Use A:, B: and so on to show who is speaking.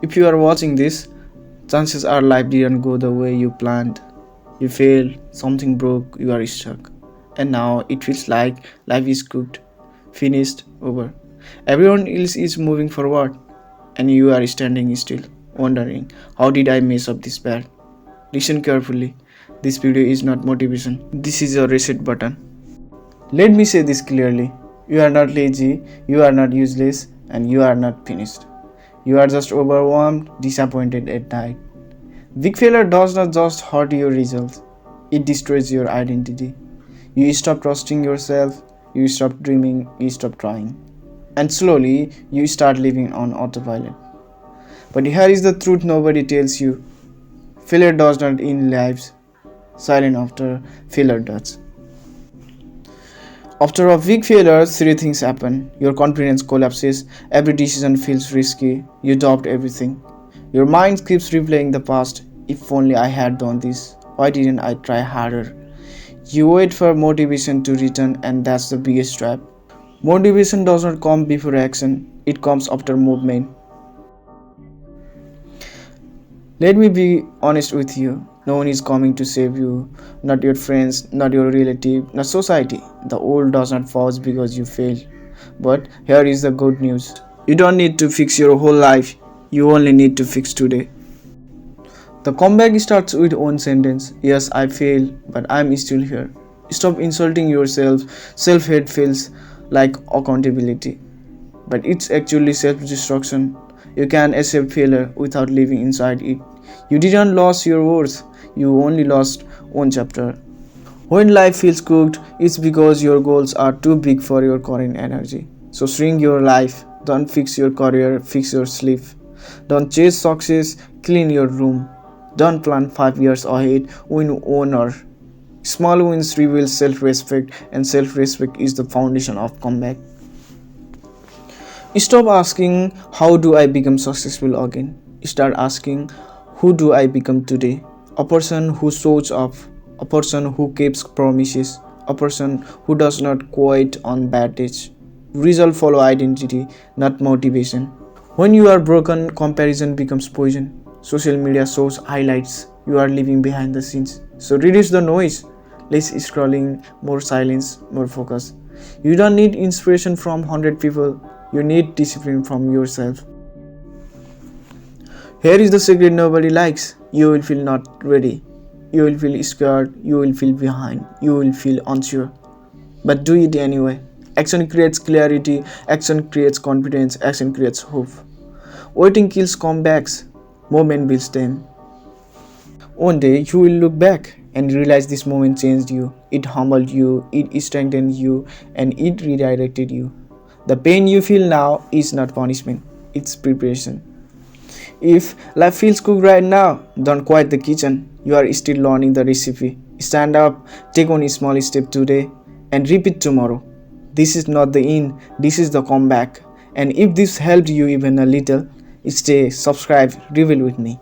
A: If you are watching this, chances are life didn't go the way you planned. You failed, something broke, you are stuck. And now it feels like life is cooked, finished, over. Everyone else is moving forward, and you are standing still, wondering, how did I mess up this bad? Listen carefully. This video is not motivation. This is a reset button. Let me say this clearly. You are not lazy, you are not useless, and you are not finished. You are just overwhelmed, disappointed at night. Big failure does not just hurt your results, it destroys your identity. You stop trusting yourself, you stop dreaming, you stop trying. And slowly, you start living on autopilot. But here is the truth nobody tells you. Failure does not end lives. Silent after failure does. After a big failure, three things happen. Your confidence collapses, every decision feels risky, you doubt everything. Your mind keeps replaying the past. If only I had done this. Why didn't I try harder? You wait for motivation to return, and that's the biggest trap. Motivation does not come before action, it comes after movement. Let me be honest with you. No one is coming to save you. Not your friends, not your relative, not society. The world does not pause because you failed. But here is the good news. You don't need to fix your whole life. You only need to fix today. The comeback starts with one sentence. Yes, I failed, but I'm still here. Stop insulting yourself. Self-hate feels like accountability, but it's actually self-destruction. You can accept failure without living inside it. You didn't lose your worth, you only lost one chapter. When life feels cooked, it's because your goals are too big for your current energy. So shrink your life. Don't fix your career, fix your sleep. Don't chase success, clean your room. Don't plan 5 years ahead, win 1 hour. Small wins reveal self-respect, and self-respect is the foundation of comeback. Stop asking, how do I become successful again? Start asking, who do I become today? A person who shows up, a person who keeps promises, a person who does not quit on bad days. Result follow identity, not motivation. When you are broken, comparison becomes poison. Social media shows highlights. You are living behind the scenes. So reduce the noise. Less scrolling, more silence, more focus. You don't need inspiration from 100 people. You need discipline from yourself. Here is the secret nobody likes. You will feel not ready. You will feel scared. You will feel behind. You will feel unsure. But do it anyway. Action creates clarity. Action creates confidence. Action creates hope. Waiting kills comebacks. Moment builds them. One day you will look back and realize this moment changed you. It humbled you. It strengthened you. And it redirected you. The pain you feel now is not punishment, it's preparation. If life feels cooked right now, don't quit the kitchen. You are still learning the recipe. Stand up, take one small step today, and repeat tomorrow. This is not the end, this is the comeback. And if this helped you even a little, stay, subscribe, reveal with me.